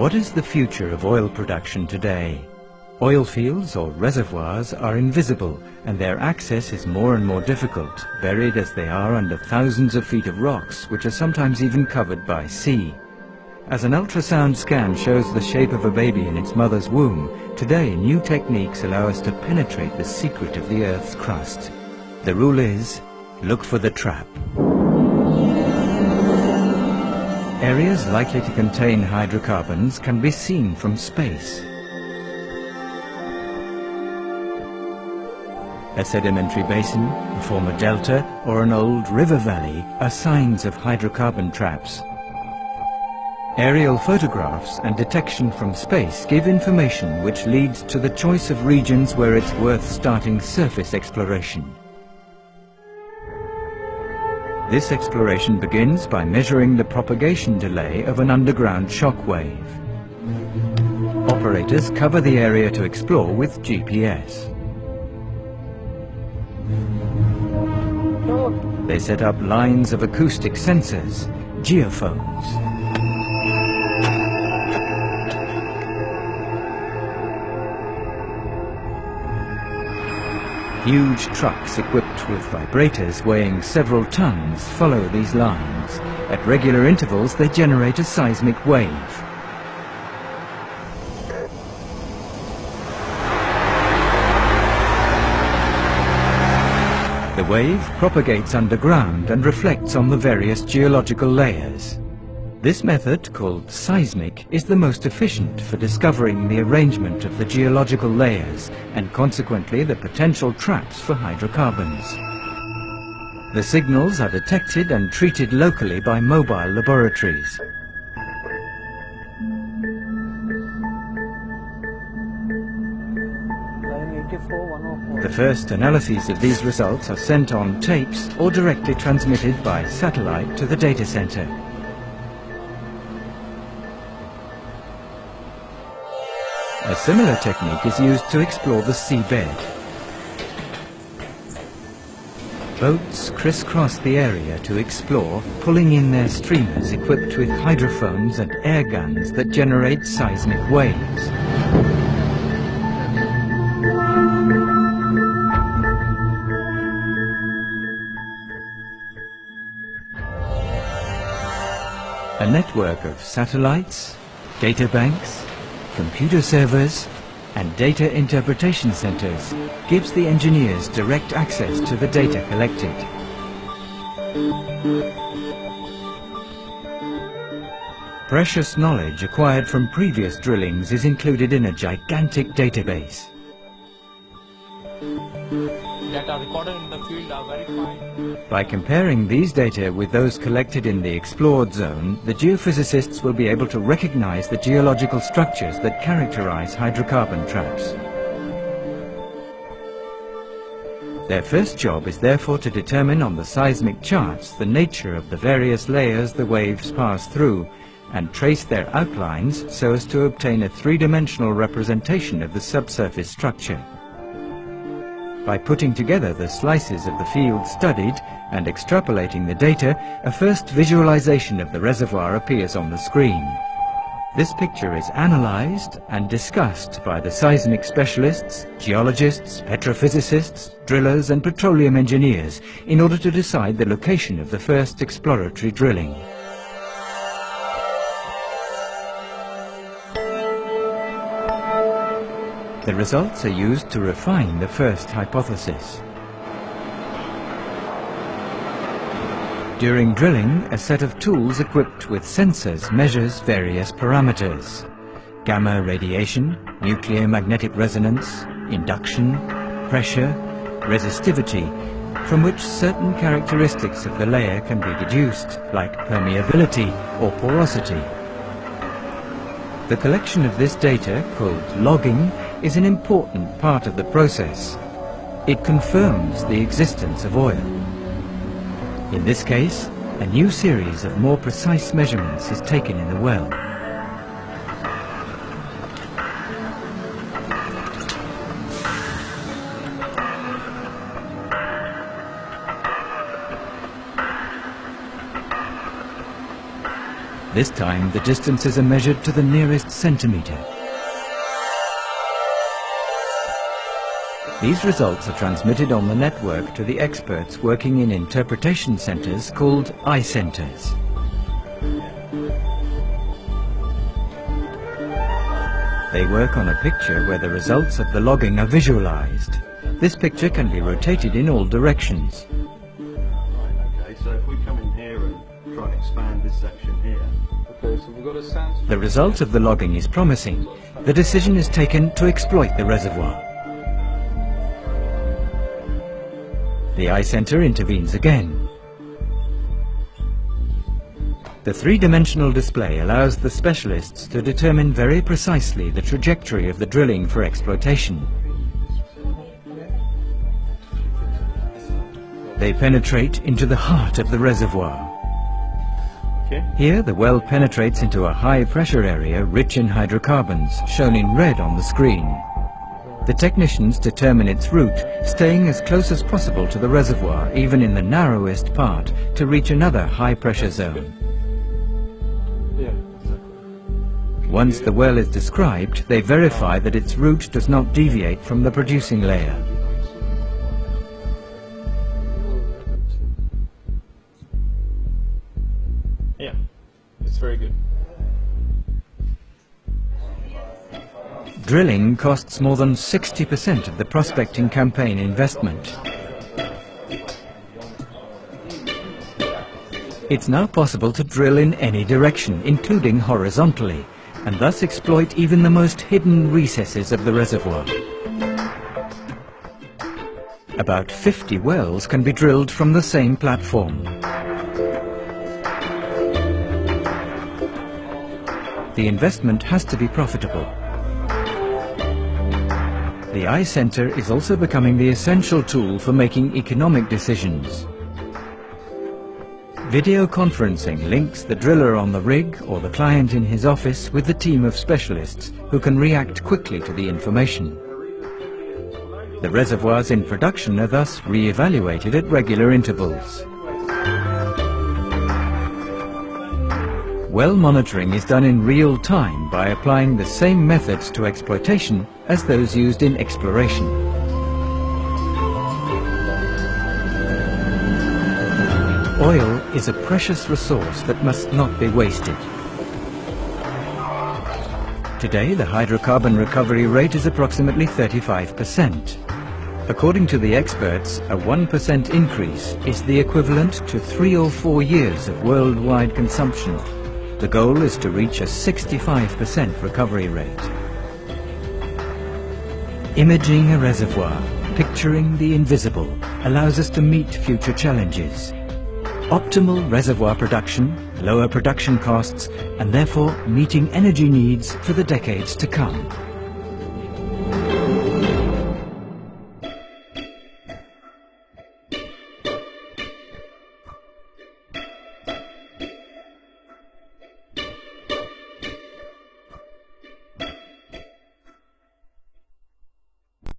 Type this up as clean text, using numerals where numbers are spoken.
What is the future of oil production today? Oil fields or reservoirs are invisible, and their access is more and more difficult, buried as they are under thousands of feet of rocks, which are sometimes even covered by sea. As an ultrasound scan shows the shape of a baby in its mother's womb, today new techniques allow us to penetrate the secret of the Earth's crust. The rule is, look for the trap. Areas likely to contain hydrocarbons can be seen from space. A sedimentary basin, a former delta, or an old river valley are signs of hydrocarbon traps. Aerial photographs and detection from space give information which leads to the choice of regions where it's worth starting surface exploration. This exploration begins by measuring the propagation delay of an underground shock wave. Operators cover the area to explore with GPS. They set up lines of acoustic sensors, geophones. Huge trucks equipped with vibrators weighing several tons follow these lines. At regular intervals, they generate a seismic wave. The wave propagates underground and reflects on the various geological layers. This method, called seismic, is the most efficient for discovering the arrangement of the geological layers and consequently the potential traps for hydrocarbons. The signals are detected and treated locally by mobile laboratories. The first analyses of these results are sent on tapes or directly transmitted by satellite to the data center. A similar technique is used to explore the seabed. Boats crisscross the area to explore, pulling in their streamers equipped with hydrophones and air guns that generate seismic waves. A network of satellites, data banks, computer servers and data interpretation centers gives the engineers direct access to the data collected. Precious knowledge acquired from previous drillings is included in a gigantic database. Data recorded in the field are verified. By comparing these data with those collected in the explored zone, the geophysicists will be able to recognize the geological structures that characterize hydrocarbon traps. Their first job is therefore to determine on the seismic charts the nature of the various layers the waves pass through and trace their outlines so as to obtain a three-dimensional representation of the subsurface structure. By putting together the slices of the field studied and extrapolating the data, a first visualization of the reservoir appears on the screen. This picture is analyzed and discussed by the seismic specialists, geologists, petrophysicists, drillers and petroleum engineers in order to decide the location of the first exploratory drilling. The results are used to refine the first hypothesis. During drilling, a set of tools equipped with sensors measures various parameters: gamma radiation, nuclear magnetic resonance, induction, pressure, resistivity, from which certain characteristics of the layer can be deduced, like permeability or porosity. The collection of this data, called logging, is an important part of the process. It confirms the existence of oil. In this case, a new series of more precise measurements is taken in the well. This time the distances are measured to the nearest centimetre. These results are transmitted on the network to the experts working in interpretation centres called eye centres. They work on a picture where the results of the logging are visualised. This picture can be rotated in all directions. Okay, so if we come in here and try and expand this section here. Okay, so we've got a sand. The result of the logging is promising. The decision is taken to exploit the reservoir. The eye centre intervenes again. The three-dimensional display allows the specialists to determine very precisely the trajectory of the drilling for exploitation. They penetrate into the heart of the reservoir. Here the well penetrates into a high-pressure area rich in hydrocarbons, shown in red on the screen. The technicians determine its route, staying as close as possible to the reservoir, even in the narrowest part, to reach another high-pressure zone. Once the well is described, they verify that its route does not deviate from the producing layer. Yeah, it's very good. Drilling costs more than 60% of the prospecting campaign investment. It's now possible to drill in any direction, including horizontally, and thus exploit even the most hidden recesses of the reservoir. About 50 wells can be drilled from the same platform. The investment has to be profitable. The eye centre is also becoming the essential tool for making economic decisions. Video conferencing links the driller on the rig or the client in his office with the team of specialists who can react quickly to the information. The reservoirs in production are thus re-evaluated at regular intervals. Well monitoring is done in real time by applying the same methods to exploitation as those used in exploration. Oil is a precious resource that must not be wasted. Today, the hydrocarbon recovery rate is approximately 35%. According to the experts, a 1% increase is the equivalent to 3 or 4 years of worldwide consumption. The goal is to reach a 65% recovery rate. Imaging a reservoir, picturing the invisible, allows us to meet future challenges. Optimal reservoir production, lower production costs, and therefore meeting energy needs for the decades to come.